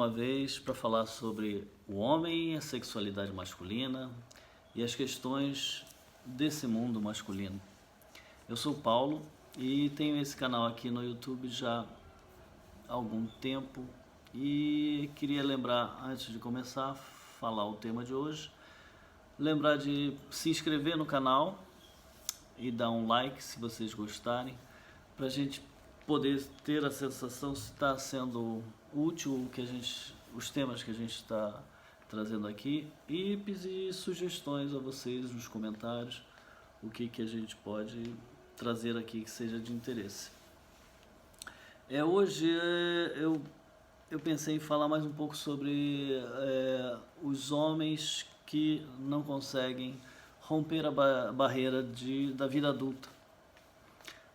uma vez para falar sobre o homem, a sexualidade masculina e as questões desse mundo masculino. Eu sou o Paulo e tenho esse canal aqui no YouTube já há algum tempo e queria lembrar, antes de começar a falar o tema de hoje, lembrar de se inscrever no canal e dar um like se vocês gostarem, para a gente poder ter a sensação se está sendo útil os temas que a gente está trazendo aqui, e pedir sugestões a vocês nos comentários, o que a gente pode trazer aqui que seja de interesse. Hoje eu pensei em falar mais um pouco sobre os homens que não conseguem romper a barreira da vida adulta.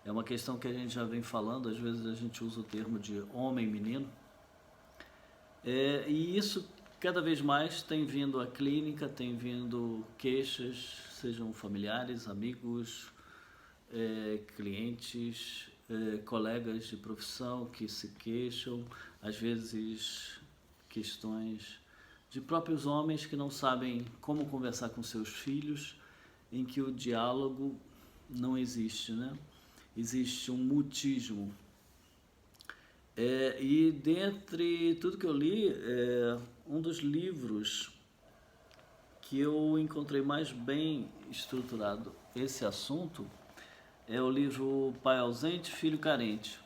É uma questão que a gente já vem falando, às vezes a gente usa o termo de homem e menino. E isso cada vez mais tem vindo à clínica, tem vindo queixas, sejam familiares, amigos, clientes, colegas de profissão que se queixam, às vezes questões de próprios homens que não sabem como conversar com seus filhos, em que o diálogo não existe, né? Existe um mutismo. E dentre tudo que eu li, um dos livros que eu encontrei mais bem estruturado esse assunto é o livro Pai Ausente, Filho Carente.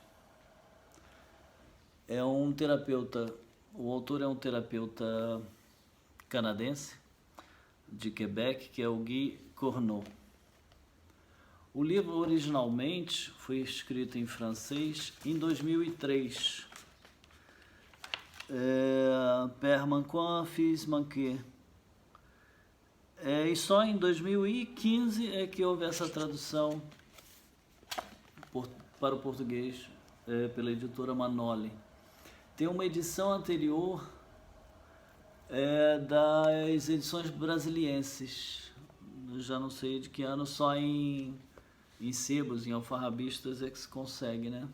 É um terapeuta, o autor é um terapeuta canadense de Quebec, que é o Guy Corneau. O livro originalmente foi escrito em francês em 2003. Père Manquin, Fils Manqué. E só em 2015 é que houve essa tradução para o português pela editora Manoli. Tem uma edição anterior das edições brasilienses. Eu já não sei de que ano, só em sebos, em alfarrabistas é que se consegue, né?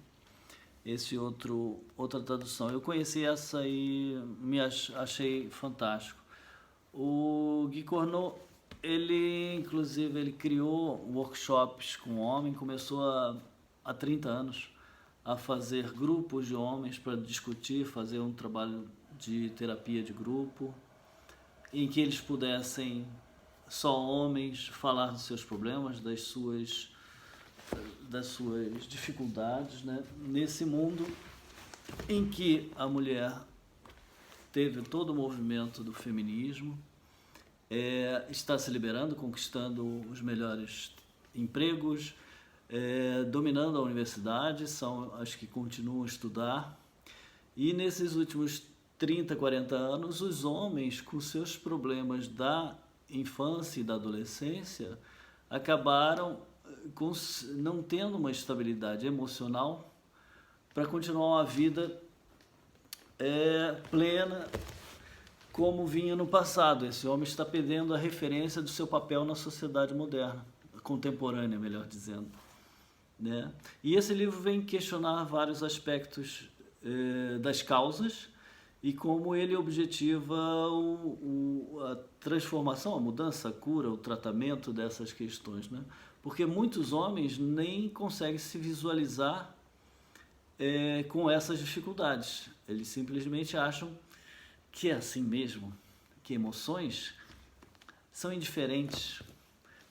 Outra tradução. Eu conheci essa e achei fantástico. O Guy Corneau, inclusive, ele criou workshops com homem, começou há 30 anos a fazer grupos de homens para discutir, fazer um trabalho de terapia de grupo, em que eles pudessem, só homens, falar dos seus problemas, das suas dificuldades, né? Nesse mundo em que a mulher teve todo o movimento do feminismo, está se liberando, conquistando os melhores empregos, dominando a universidade, são as que continuam a estudar, e nesses últimos 30, 40 anos, os homens com seus problemas da infância e da adolescência acabaram não tendo uma estabilidade emocional para continuar uma vida plena como vinha no passado. Esse homem está perdendo a referência do seu papel na sociedade moderna, contemporânea, melhor dizendo, né? E esse livro vem questionar vários aspectos das causas e como ele objetiva a transformação, a mudança, a cura, o tratamento dessas questões, né? Porque muitos homens nem conseguem se visualizar com essas dificuldades. Eles simplesmente acham que é assim mesmo, que emoções são indiferentes,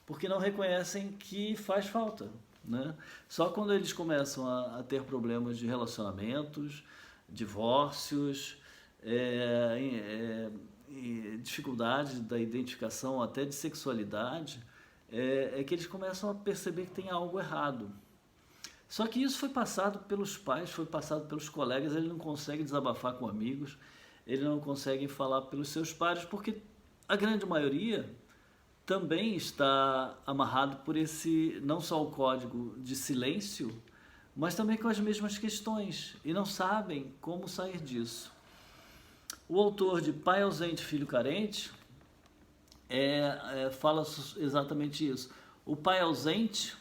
porque não reconhecem que faz falta, né? Só quando eles começam a ter problemas de relacionamentos, divórcios, dificuldades da identificação até de sexualidade, que eles começam a perceber que tem algo errado. Só que isso foi passado pelos pais, foi passado pelos colegas, ele não consegue desabafar com amigos, ele não consegue falar pelos seus pares, porque a grande maioria também está amarrado por não só o código de silêncio, mas também com as mesmas questões, e não sabem como sair disso. O autor de Pai Ausente, Filho Carente fala exatamente isso. O pai ausente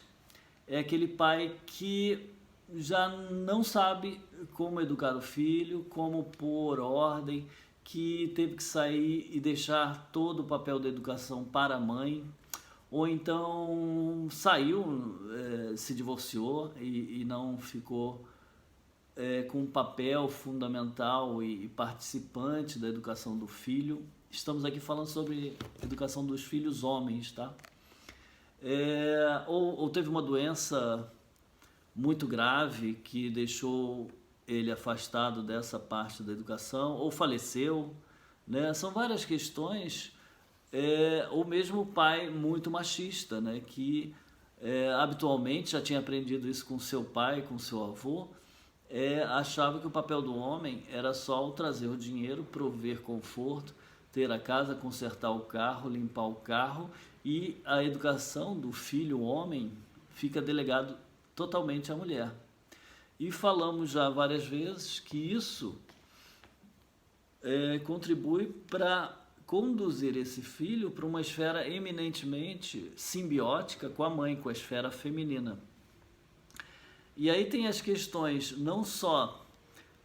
é aquele pai que já não sabe como educar o filho, como pôr ordem, que teve que sair e deixar todo o papel da educação para a mãe, ou então saiu, se divorciou e não ficou com um papel fundamental e participante da educação do filho. Estamos aqui falando sobre educação dos filhos homens, tá? Ou teve uma doença muito grave que deixou ele afastado dessa parte da educação, ou faleceu, né? São várias questões, ou mesmo o pai muito machista, né? Que habitualmente já tinha aprendido isso com seu pai, com seu avô, achava que o papel do homem era só o trazer o dinheiro, prover conforto, ter a casa, consertar o carro, limpar o carro, e a educação do filho homem fica delegado totalmente à mulher. E falamos já várias vezes que isso contribui para conduzir esse filho para uma esfera eminentemente simbiótica com a mãe, com a esfera feminina. E aí tem as questões não só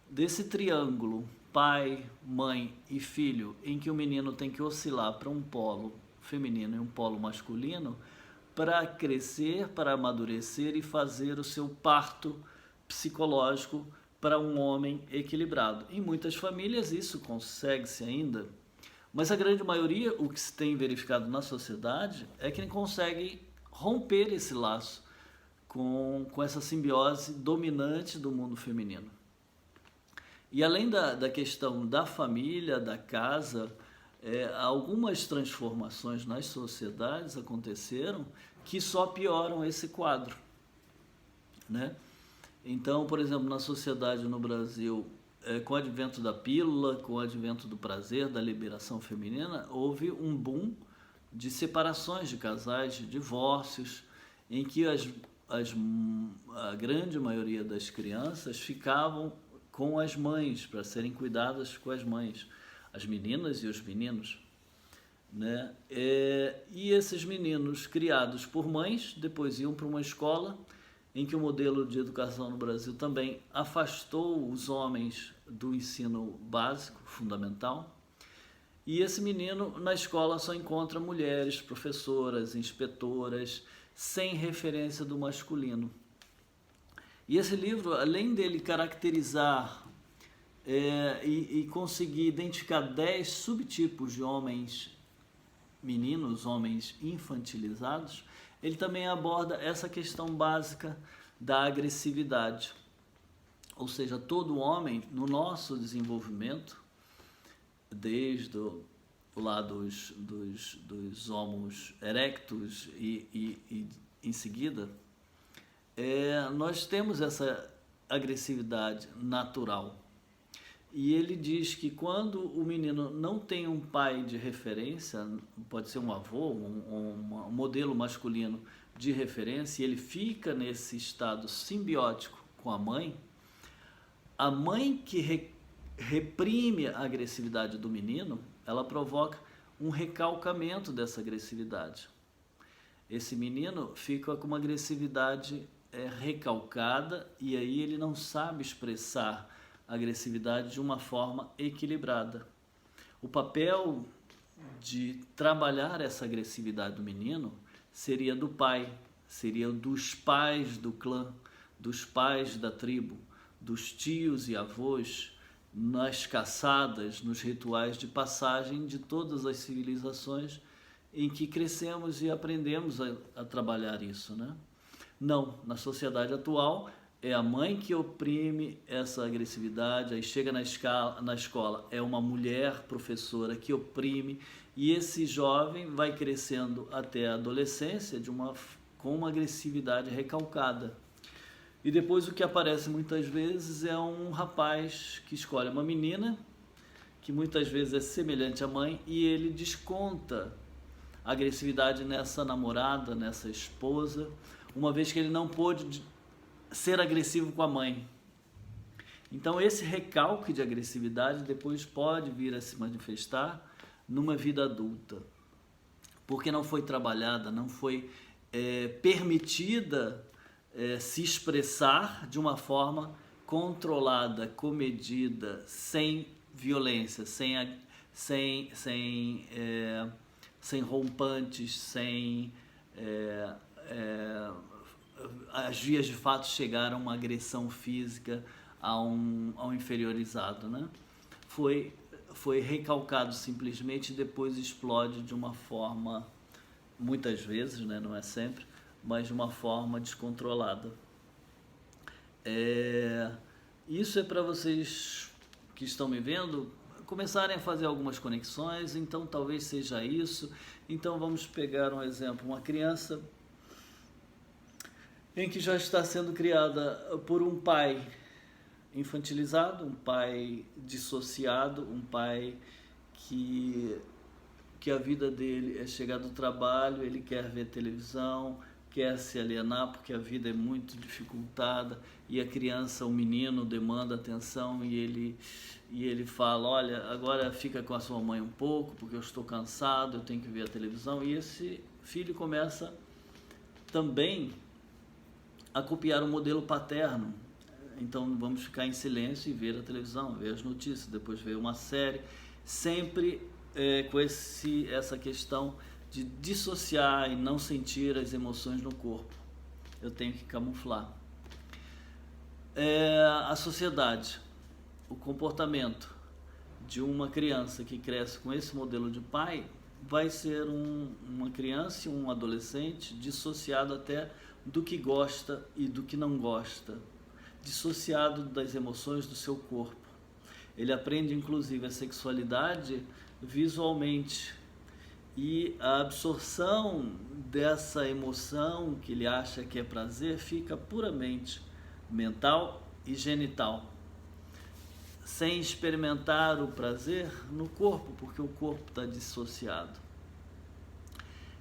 desse triângulo pai, mãe e filho, em que o menino tem que oscilar para um polo feminino e um polo masculino para crescer, para amadurecer e fazer o seu parto psicológico para um homem equilibrado. Em muitas famílias isso consegue-se ainda, mas a grande maioria, o que se tem verificado na sociedade, é que não consegue romper esse laço com essa simbiose dominante do mundo feminino. E além da questão da família, da casa, algumas transformações nas sociedades aconteceram que só pioram esse quadro, né? Então, por exemplo, na sociedade no Brasil, com o advento da pílula, com o advento do prazer, da liberação feminina, houve um boom de separações de casais, de divórcios, em que a grande maioria das crianças ficavam com as mães, para serem cuidadas com as mães, as meninas e os meninos, né? E esses meninos criados por mães depois iam para uma escola em que o modelo de educação no Brasil também afastou os homens do ensino básico, fundamental, e esse menino na escola só encontra mulheres, professoras, inspetoras, sem referência do masculino. E esse livro, além dele caracterizar e conseguir identificar 10 subtipos de homens meninos, homens infantilizados, ele também aborda essa questão básica da agressividade. Ou seja, todo homem, no nosso desenvolvimento, desde lá dos homos erectus e em seguida, nós temos essa agressividade natural. E ele diz que quando o menino não tem um pai de referência, pode ser um avô, um modelo masculino de referência, e ele fica nesse estado simbiótico com a mãe que reprime a agressividade do menino, ela provoca um recalcamento dessa agressividade. Esse menino fica com uma agressividade recalcada, e aí ele não sabe expressar a agressividade de uma forma equilibrada. O papel de trabalhar essa agressividade do menino seria do pai, seria dos pais do clã, dos pais da tribo, dos tios e avós, nas caçadas, nos rituais de passagem de todas as civilizações em que crescemos e aprendemos a trabalhar isso, né? Não, na sociedade atual é a mãe que oprime essa agressividade, aí chega na escola, é uma mulher professora que oprime, e esse jovem vai crescendo até a adolescência com uma agressividade recalcada. E depois o que aparece muitas vezes é um rapaz que escolhe uma menina, que muitas vezes é semelhante à mãe, e ele desconta a agressividade nessa namorada, nessa esposa, uma vez que ele não pôde ser agressivo com a mãe. Então esse recalque de agressividade depois pode vir a se manifestar numa vida adulta, porque não foi trabalhada, não foi permitida se expressar de uma forma controlada, comedida, sem violência, sem rompantes, sem as vias de fato chegar a uma agressão física ao inferiorizado, né? Foi recalcado simplesmente e depois explode de uma forma, muitas vezes, né, não é sempre, mas de uma forma descontrolada. Isso é para vocês que estão me vendo começarem a fazer algumas conexões, então talvez seja isso. Então vamos pegar um exemplo, uma criança em que já está sendo criada por um pai infantilizado, um pai dissociado, um pai que a vida dele é chegar do trabalho, ele quer ver televisão, quer se alienar porque a vida é muito dificultada e a criança, o menino, demanda atenção e ele fala, olha, agora fica com a sua mãe um pouco porque eu estou cansado, eu tenho que ver a televisão, e esse filho começa também a copiar o modelo paterno. Então vamos ficar em silêncio e ver a televisão, ver as notícias, depois ver uma série, sempre com essa questão de dissociar e não sentir as emoções no corpo. Eu tenho que camuflar. A sociedade, o comportamento de uma criança que cresce com esse modelo de pai vai ser uma criança e um adolescente dissociado até do que gosta e do que não gosta, dissociado das emoções do seu corpo. Ele aprende inclusive a sexualidade visualmente, e a absorção dessa emoção que ele acha que é prazer fica puramente mental e genital, sem experimentar o prazer no corpo, porque o corpo está dissociado.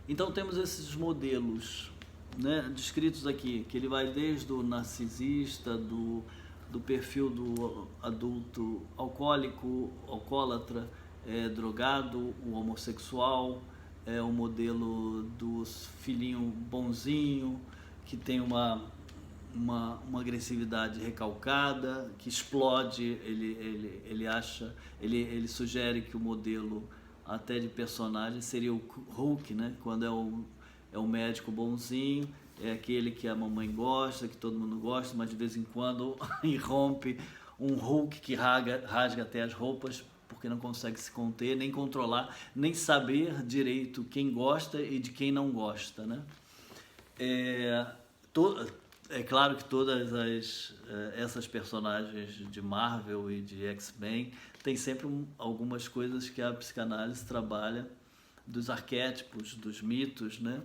Então temos esses modelos, né, descritos aqui, que ele vai desde o narcisista, do perfil do adulto alcoólico, alcoólatra, drogado, o homossexual, o modelo do filhinho bonzinho, que tem uma agressividade recalcada, que explode, ele sugere que o modelo até de personagem seria o Hulk, né? Quando é o médico bonzinho, é aquele que a mamãe gosta, que todo mundo gosta, mas de vez em quando irrompe um Hulk que rasga até as roupas, porque não consegue se conter, nem controlar, nem saber direito quem gosta e de quem não gosta, né? É claro que todas essas personagens de Marvel e de X-Men tem sempre algumas coisas que a psicanálise trabalha, dos arquétipos, dos mitos, né,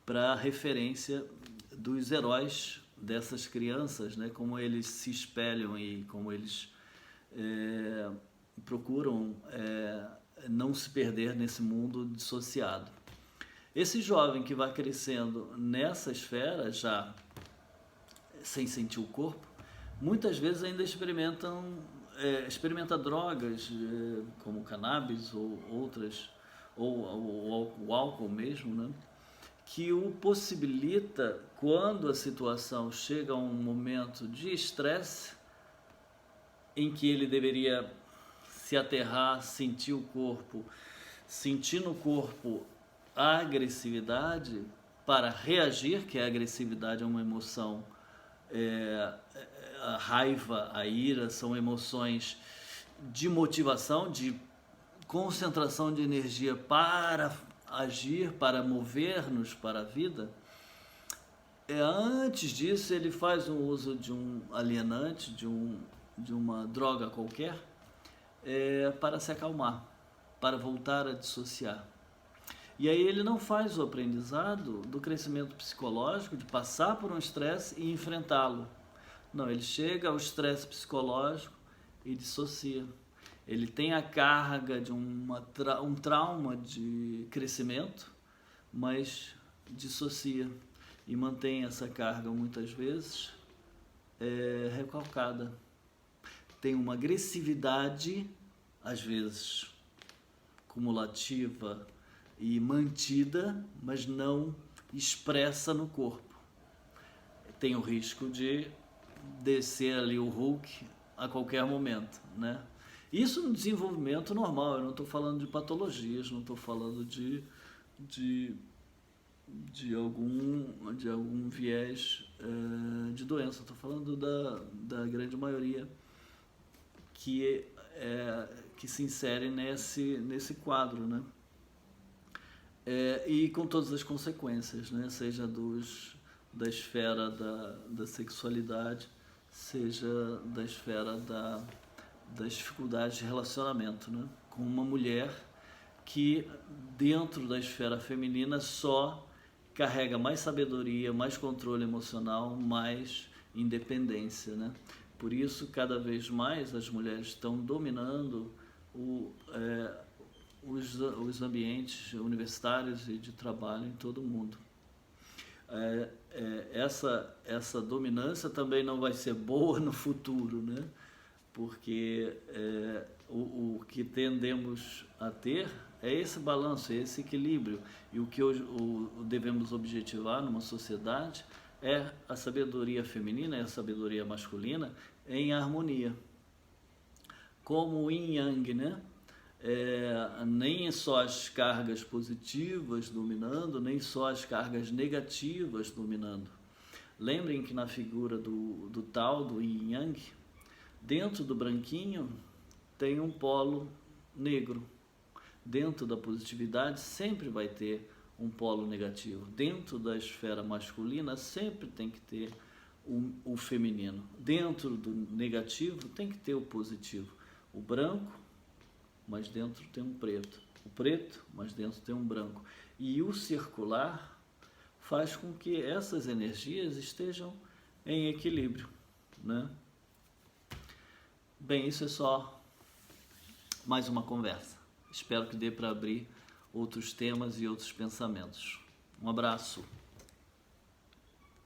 para referência dos heróis dessas crianças, né, como eles se espelham e como eles procuram não se perder nesse mundo dissociado. Esse jovem que vai crescendo nessa esfera, já sem sentir o corpo, muitas vezes ainda experimenta drogas, como cannabis ou outras, ou o álcool mesmo, né? Que o possibilita, quando a situação chega a um momento de estresse, em que ele deveria se aterrar, sentir o corpo, sentir no corpo a agressividade para reagir, que a agressividade é uma emoção, a raiva, a ira são emoções de motivação, de concentração de energia para agir, para mover-nos para a vida. Antes disso, ele faz um uso de um alienante, de uma droga qualquer, para se acalmar, para voltar a dissociar. E aí ele não faz o aprendizado do crescimento psicológico, de passar por um estresse e enfrentá-lo. Não, ele chega ao estresse psicológico e dissocia. Ele tem a carga de um trauma de crescimento, mas dissocia e mantém essa carga muitas vezes recalcada. Tem uma agressividade, às vezes cumulativa e mantida, mas não expressa no corpo. Tem o risco de descer ali o Hulk a qualquer momento, né? Isso no desenvolvimento normal, eu não estou falando de patologias, não estou falando de, de algum viés de doença, estou falando da grande maioria que se insere nesse quadro, né? E com todas as consequências, né? Seja da esfera da sexualidade, seja da esfera das dificuldades de relacionamento, né? Com uma mulher que dentro da esfera feminina só carrega mais sabedoria, mais controle emocional, mais independência, né? Por isso, cada vez mais as mulheres estão dominando os ambientes universitários e de trabalho em todo o mundo. Essa dominância também não vai ser boa no futuro, né? Porque o que tendemos a ter é esse balanço, é esse equilíbrio. E o que devemos objetivar numa sociedade é a sabedoria feminina e a sabedoria masculina em harmonia. Como o yin yang, né? Nem só as cargas positivas dominando, nem só as cargas negativas dominando. Lembrem que na figura do Tao, do yin yang, dentro do branquinho tem um polo negro. Dentro da positividade sempre vai ter um polo negativo. Dentro da esfera masculina sempre tem que ter o feminino. Dentro do negativo tem que ter o positivo. O branco, mas dentro tem um preto. O preto, mas dentro tem um branco. E o circular faz com que essas energias estejam em equilíbrio, né? Bem, isso é só mais uma conversa. Espero que dê para abrir outros temas e outros pensamentos. Um abraço.